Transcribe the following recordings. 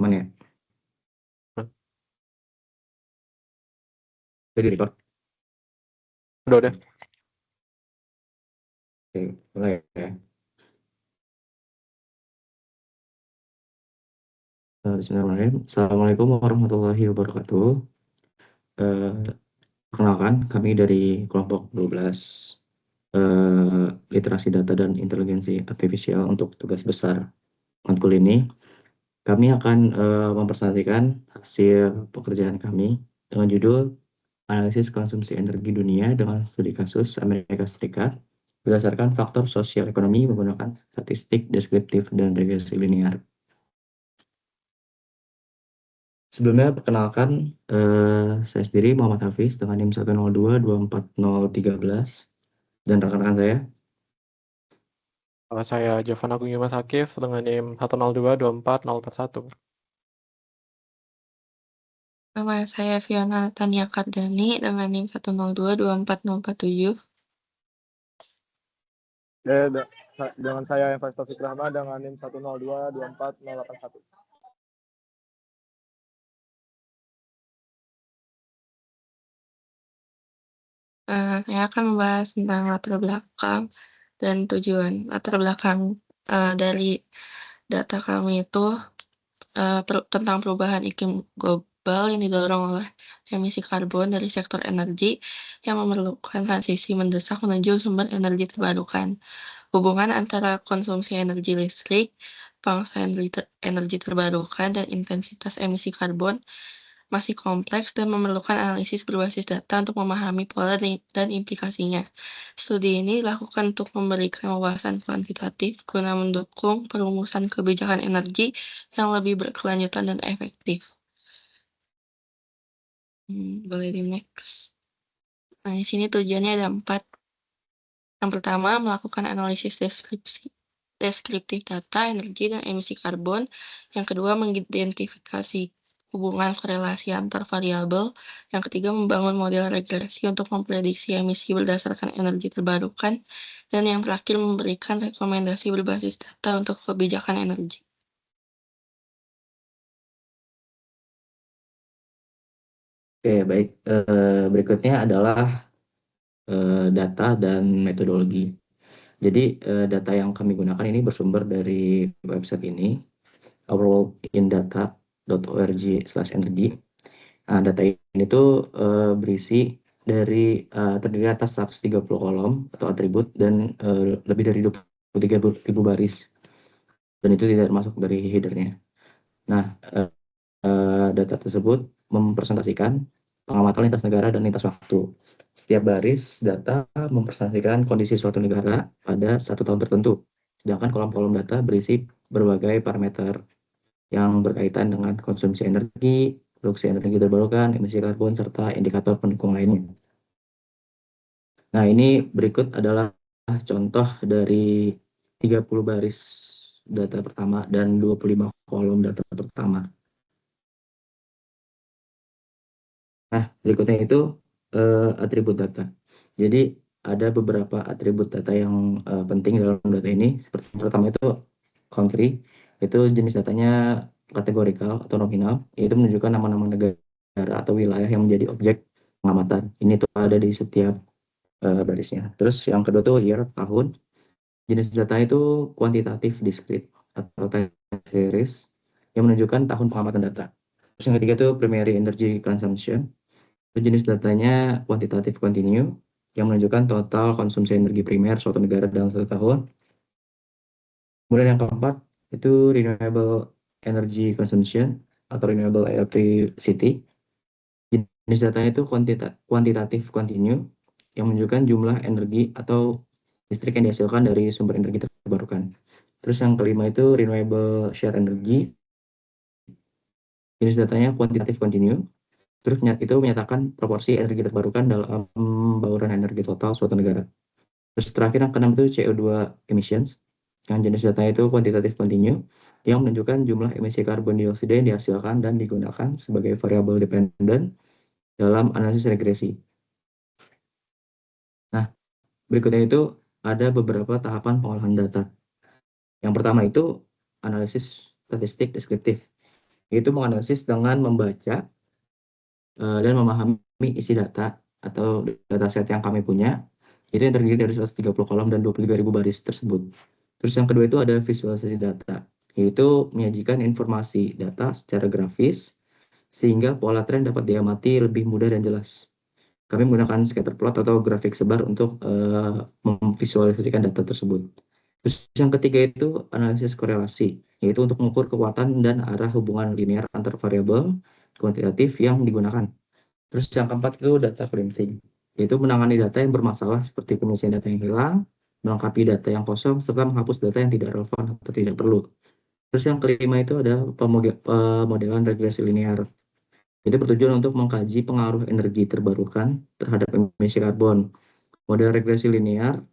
Aman ya? Jadi record. Udah. Oke, mulai ya. Bismillahirrahmanirrahim. Assalamualaikum warahmatullahi wabarakatuh. Perkenalkan, kami dari kelompok 12 literasi data dan inteligensi artifisial untuk tugas besar matkul ini. Kami akan mempresentasikan hasil pekerjaan kami dengan judul Analisis Konsumsi Energi Dunia dengan Studi Kasus Amerika Serikat berdasarkan faktor sosial ekonomi menggunakan statistik deskriptif dan regresi linear. Sebelumnya perkenalkan, saya sendiri Muhammad Hafiz dengan NIM 102-24013 dan rekan-rekan saya. Saya Jovan Agung Yumas Akif dengan NIM 102-24041. Nama saya Fiona Tania Kardani dengan NIM 102-24047. Dengan saya Eva Taufik Rahma dengan NIM 102-24081. Saya akan membahas tentang latar belakang dan tujuan. Latar belakang dari data kami itu tentang perubahan iklim global yang didorong oleh emisi karbon dari sektor energi yang memerlukan transisi mendesak menuju sumber energi terbarukan. Hubungan antara konsumsi energi listrik, pangsa energi terbarukan, dan intensitas emisi karbon masih kompleks dan memerlukan analisis berbasis data untuk memahami pola dan implikasinya. Studi ini dilakukan untuk memberikan wawasan kuantitatif guna mendukung perumusan kebijakan energi yang lebih berkelanjutan dan efektif. Boleh di next. Nah, di sini tujuannya ada 4. Yang pertama, melakukan analisis deskriptif data, energi, dan emisi karbon. Yang kedua, mengidentifikasi hubungan korelasi antar variabel. Yang ketiga, membangun model regresi untuk memprediksi emisi berdasarkan energi terbarukan. Dan yang terakhir, memberikan rekomendasi berbasis data untuk kebijakan energi. Oke, baik. Berikutnya adalah data dan metodologi. Jadi data yang kami gunakan ini bersumber dari website ini, ourworldindata.org/energy. Nah, data ini tuh berisi dari terdiri atas 130 kolom atau atribut dan lebih dari 23.000 baris. Dan itu tidak masuk dari headernya. Nah, data tersebut mempresentasikan pengamatan lintas negara dan lintas waktu. Setiap baris data mempresentasikan kondisi suatu negara pada satu tahun tertentu. Sedangkan kolom-kolom data berisi berbagai parameter yang berkaitan dengan konsumsi energi, produksi energi terbarukan, emisi karbon, serta indikator pendukung lainnya. Nah, ini berikut adalah contoh dari 30 baris data pertama dan 25 kolom data pertama. Nah, berikutnya itu atribut data. Jadi ada beberapa atribut data yang penting dalam data ini. Seperti yang pertama itu country, itu jenis datanya kategorikal atau nominal, yaitu menunjukkan nama-nama negara atau wilayah yang menjadi objek pengamatan. Ini tuh ada di setiap barisnya. Terus yang kedua tuh year, tahun. Jenis data itu kuantitatif discrete atau time series yang menunjukkan tahun pengamatan data. Terus yang ketiga tuh primary energy consumption. Jenis datanya kuantitatif continue yang menunjukkan total konsumsi energi primer suatu negara dalam satu tahun. Kemudian yang keempat itu renewable energy consumption atau renewable electricity. Jenis datanya itu kuantitatif continue yang menunjukkan jumlah energi atau listrik yang dihasilkan dari sumber energi terbarukan. Terus yang kelima itu renewable share energy. Jenis datanya kuantitatif continue. Terus itu menyatakan proporsi energi terbarukan dalam bauran energi total suatu negara. Terus terakhir yang keenam itu CO2 emissions. Yang jenis datanya itu kuantitatif continue yang menunjukkan jumlah emisi karbon dioksida yang dihasilkan dan digunakan sebagai variabel dependent dalam analisis regresi. Nah, berikutnya itu ada beberapa tahapan pengolahan data. Yang pertama itu analisis statistik deskriptif. yaitu menganalisis dengan membaca dan memahami isi data atau dataset yang kami punya, itu yang terdiri dari 130 kolom dan 23.000 baris tersebut. Terus yang kedua itu ada visualisasi data, yaitu menyajikan informasi data secara grafis, sehingga pola tren dapat diamati lebih mudah dan jelas. Kami menggunakan scatter plot atau grafik sebar untuk memvisualisasikan data tersebut. Terus yang ketiga itu analisis korelasi, yaitu untuk mengukur kekuatan dan arah hubungan linear antar variabel kuantitatif yang digunakan. Terus yang keempat itu data cleansing, yaitu menangani data yang bermasalah seperti pengisian data yang hilang, melengkapi data yang kosong, serta menghapus data yang tidak relevan atau tidak perlu. Terus yang kelima itu ada pemodelan regresi linear. Itu bertujuan untuk mengkaji pengaruh energi terbarukan terhadap emisi karbon. Model regresi linear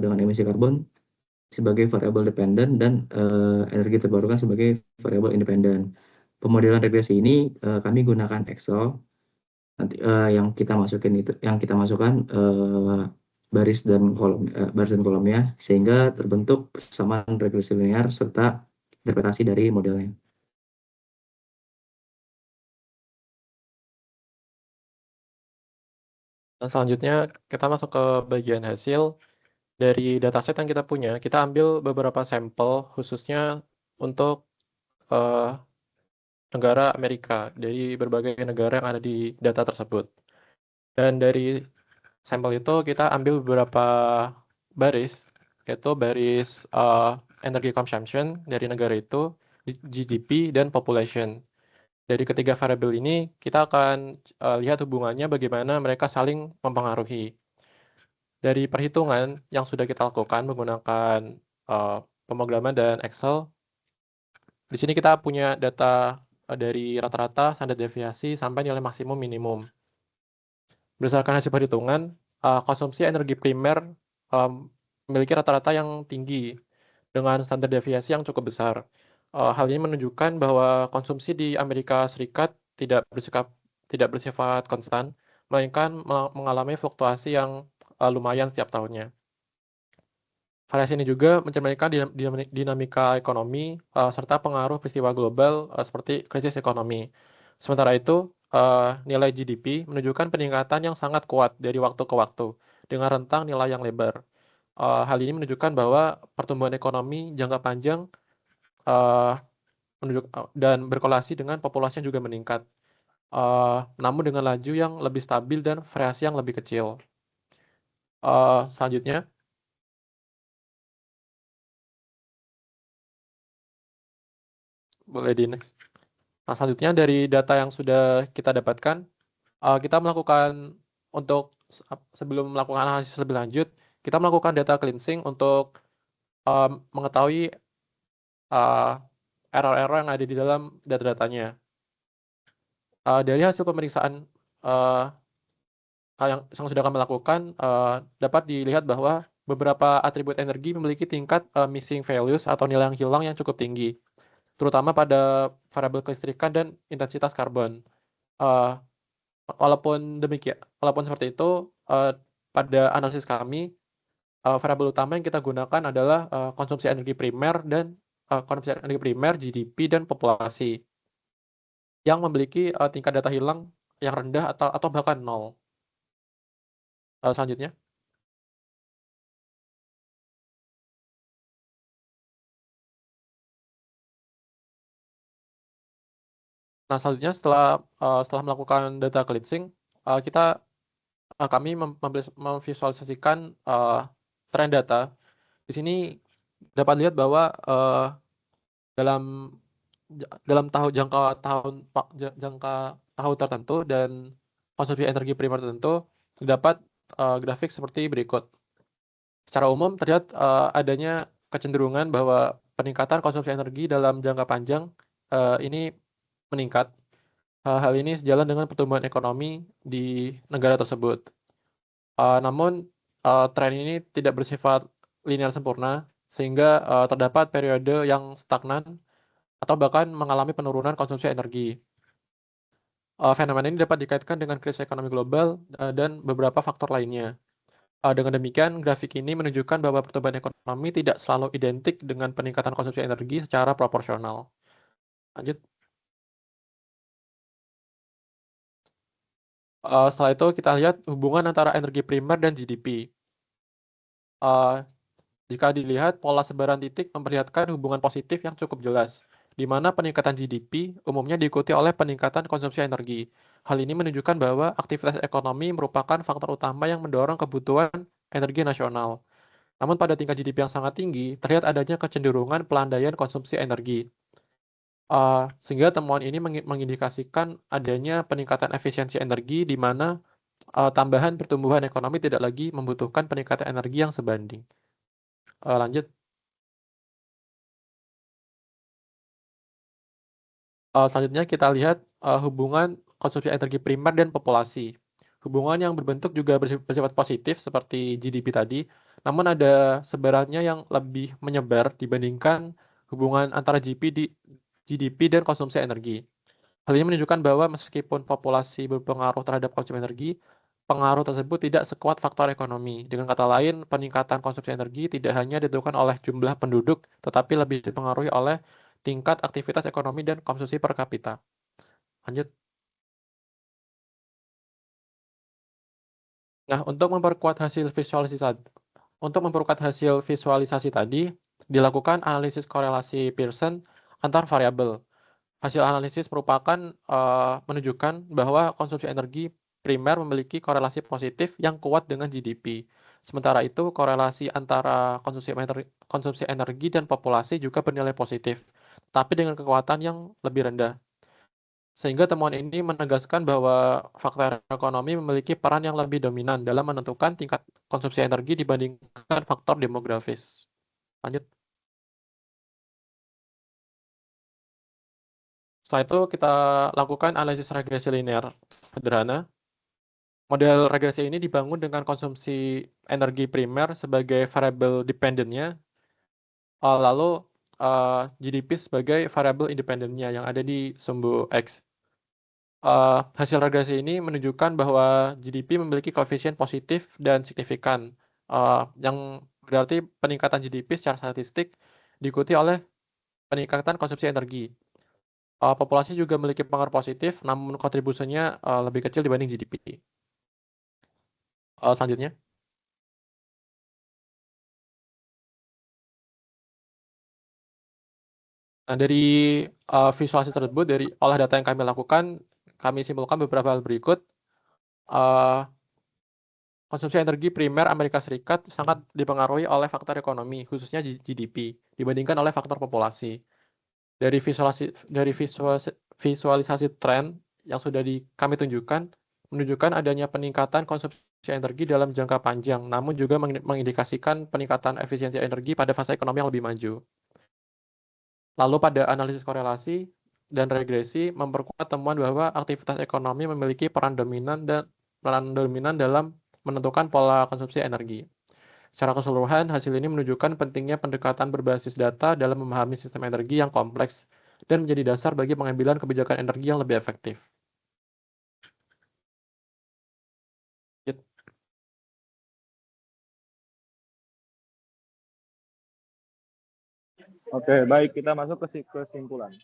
dengan emisi karbon sebagai variabel dependen dan energi terbarukan sebagai variabel independen. Pemodelan regresi ini kami gunakan Excel. Nanti yang kita masukkan baris dan kolomnya, sehingga terbentuk persamaan regresi linear serta interpretasi dari modelnya. Dan selanjutnya kita masuk ke bagian hasil. Dari dataset yang kita punya, kita ambil beberapa sampel khususnya untuk negara Amerika, dari berbagai negara yang ada di data tersebut. Dan dari sampel itu kita ambil beberapa baris, yaitu baris energy consumption dari negara itu, GDP, dan population. Dari ketiga variabel ini, kita akan lihat hubungannya bagaimana mereka saling mempengaruhi. Dari perhitungan yang sudah kita lakukan menggunakan pemrograman dan Excel, di sini kita punya data dari rata-rata, standar deviasi, sampai nilai maksimum minimum. Berdasarkan hasil perhitungan, konsumsi energi primer memiliki rata-rata yang tinggi dengan standar deviasi yang cukup besar. Hal ini menunjukkan bahwa konsumsi di Amerika Serikat tidak bersifat konstan, melainkan mengalami fluktuasi yang lumayan setiap tahunnya. Variasi ini juga mencerminkan dinamika ekonomi serta pengaruh peristiwa global seperti krisis ekonomi. Sementara itu, nilai GDP menunjukkan peningkatan yang sangat kuat dari waktu ke waktu dengan rentang nilai yang lebar. Hal ini menunjukkan bahwa pertumbuhan ekonomi jangka panjang dan berkorelasi dengan populasi yang juga meningkat, namun dengan laju yang lebih stabil dan variasi yang lebih kecil. Selanjutnya, boleh di next. Nah, selanjutnya dari data yang sudah kita dapatkan, kita melakukan sebelum melakukan analisis lebih lanjut, kita melakukan data cleansing untuk mengetahui error-error yang ada di dalam data-datanya. Dari hasil pemeriksaan yang sudah kami lakukan, dapat dilihat bahwa beberapa atribut energi memiliki tingkat missing values atau nilai yang hilang yang cukup tinggi, terutama pada variabel kelistrikan dan intensitas karbon. Walaupun seperti itu, pada analisis kami, variabel utama yang kita gunakan adalah konsumsi energi primer, GDP, dan populasi yang memiliki tingkat data hilang yang rendah atau bahkan nol. Selanjutnya. Nah, selanjutnya setelah melakukan data cleansing, kami memvisualisasikan tren data. Di sini dapat lihat bahwa dalam jangka tahun tertentu dan konsumsi energi primer tertentu, terdapat grafik seperti berikut. Secara umum terlihat adanya kecenderungan bahwa peningkatan konsumsi energi dalam jangka panjang ini meningkat. Hal ini sejalan dengan pertumbuhan ekonomi di negara tersebut. Namun, tren ini tidak bersifat linear sempurna, sehingga terdapat periode yang stagnan atau bahkan mengalami penurunan konsumsi energi. Fenomena ini dapat dikaitkan dengan krisis ekonomi global dan beberapa faktor lainnya. Dengan demikian, grafik ini menunjukkan bahwa pertumbuhan ekonomi tidak selalu identik dengan peningkatan konsumsi energi secara proporsional. Lanjut. Setelah itu kita lihat hubungan antara energi primer dan GDP. Jika dilihat, pola sebaran titik memperlihatkan hubungan positif yang cukup jelas, di mana peningkatan GDP umumnya diikuti oleh peningkatan konsumsi energi. Hal ini menunjukkan bahwa aktivitas ekonomi merupakan faktor utama yang mendorong kebutuhan energi nasional. Namun pada tingkat GDP yang sangat tinggi, terlihat adanya kecenderungan pelandaian konsumsi energi. Sehingga temuan ini mengindikasikan adanya peningkatan efisiensi energi di mana tambahan pertumbuhan ekonomi tidak lagi membutuhkan peningkatan energi yang sebanding. Lanjut. Selanjutnya kita lihat hubungan konsumsi energi primer dan populasi. Hubungan yang berbentuk juga bersifat positif seperti GDP tadi, namun ada sebarannya yang lebih menyebar dibandingkan hubungan antara GDP dan konsumsi energi. Hal ini menunjukkan bahwa meskipun populasi berpengaruh terhadap konsumsi energi, pengaruh tersebut tidak sekuat faktor ekonomi. Dengan kata lain, peningkatan konsumsi energi tidak hanya ditentukan oleh jumlah penduduk, tetapi lebih dipengaruhi oleh tingkat aktivitas ekonomi dan konsumsi per kapita. Lanjut. Nah, untuk memperkuat hasil visualisasi tadi, dilakukan analisis korelasi Pearson antar variabel. Hasil analisis merupakan menunjukkan bahwa konsumsi energi primer memiliki korelasi positif yang kuat dengan GDP. Sementara itu, korelasi antara konsumsi energi dan populasi juga bernilai positif, tapi dengan kekuatan yang lebih rendah. Sehingga temuan ini menegaskan bahwa faktor ekonomi memiliki peran yang lebih dominan dalam menentukan tingkat konsumsi energi dibandingkan faktor demografis. Lanjut. Setelah itu kita lakukan analisis regresi linear sederhana. Model regresi ini dibangun dengan konsumsi energi primer sebagai variabel dependennya, lalu GDP sebagai variabel independennya yang ada di sumbu X. Hasil regresi ini menunjukkan bahwa GDP memiliki koefisien positif dan signifikan, yang berarti peningkatan GDP secara statistik diikuti oleh peningkatan konsumsi energi. Populasi juga memiliki pengaruh positif, namun kontribusinya lebih kecil dibanding GDP. Selanjutnya. Nah, dari visualisasi tersebut, dari olah data yang kami lakukan, kami simpulkan beberapa hal berikut. Konsumsi energi primer Amerika Serikat sangat dipengaruhi oleh faktor ekonomi, khususnya GDP, dibandingkan oleh faktor populasi. Dari visualisasi tren yang sudah kami tunjukkan, menunjukkan adanya peningkatan konsumsi energi dalam jangka panjang, namun juga mengindikasikan peningkatan efisiensi energi pada fase ekonomi yang lebih maju. Lalu pada analisis korelasi dan regresi memperkuat temuan bahwa aktivitas ekonomi memiliki peran dominan dalam menentukan pola konsumsi energi. Secara keseluruhan, hasil ini menunjukkan pentingnya pendekatan berbasis data dalam memahami sistem energi yang kompleks dan menjadi dasar bagi pengambilan kebijakan energi yang lebih efektif. Oke, baik, kita masuk ke kesimpulan.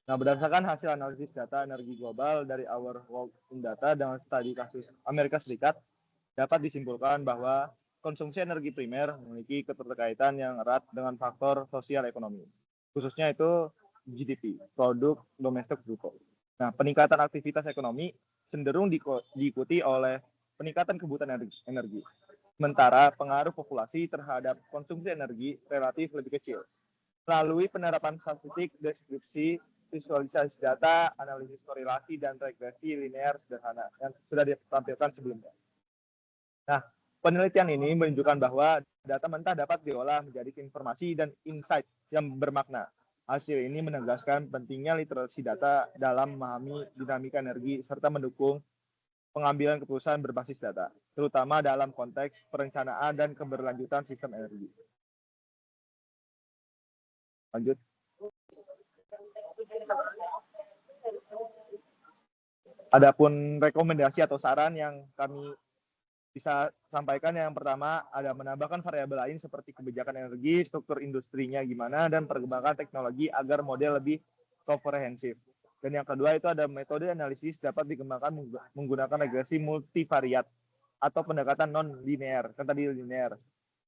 Nah, berdasarkan hasil analisis data energi global dari Our World in Data dengan studi kasus Amerika Serikat, dapat disimpulkan bahwa konsumsi energi primer memiliki keterkaitan yang erat dengan faktor sosial ekonomi, khususnya itu GDP, produk domestik bruto. Nah, peningkatan aktivitas ekonomi cenderung diikuti oleh peningkatan kebutuhan energi. Sementara pengaruh populasi terhadap konsumsi energi relatif lebih kecil. Melalui penerapan statistik, deskripsi, visualisasi data, analisis korelasi, dan regresi linear sederhana yang sudah ditampilkan sebelumnya. Nah, penelitian ini menunjukkan bahwa data mentah dapat diolah menjadi informasi dan insight yang bermakna. Hasil ini menegaskan pentingnya literasi data dalam memahami dinamika energi serta mendukung pengambilan keputusan berbasis data, terutama dalam konteks perencanaan dan keberlanjutan sistem energi. Lanjut. Adapun rekomendasi atau saran yang kami bisa sampaikan, yang pertama ada menambahkan variabel lain seperti kebijakan energi, struktur industrinya gimana, dan perkembangan teknologi agar model lebih komprehensif. Dan yang kedua itu ada metode analisis dapat dikembangkan menggunakan regresi multivariat atau pendekatan non-linear, kan tadi linear,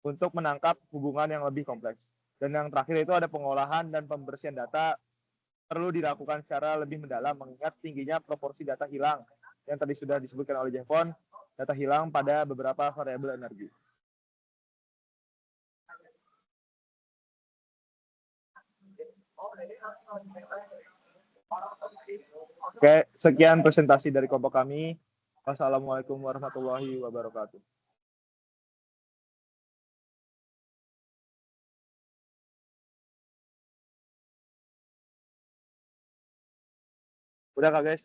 untuk menangkap hubungan yang lebih kompleks. Dan yang terakhir itu ada pengolahan dan pembersihan data perlu dilakukan secara lebih mendalam mengingat tingginya proporsi data hilang yang tadi sudah disebutkan oleh Jevon, data hilang pada beberapa variabel energi. Oke, sekian presentasi dari kelompok kami. Wassalamualaikum warahmatullahi wabarakatuh. Udah Kak guys?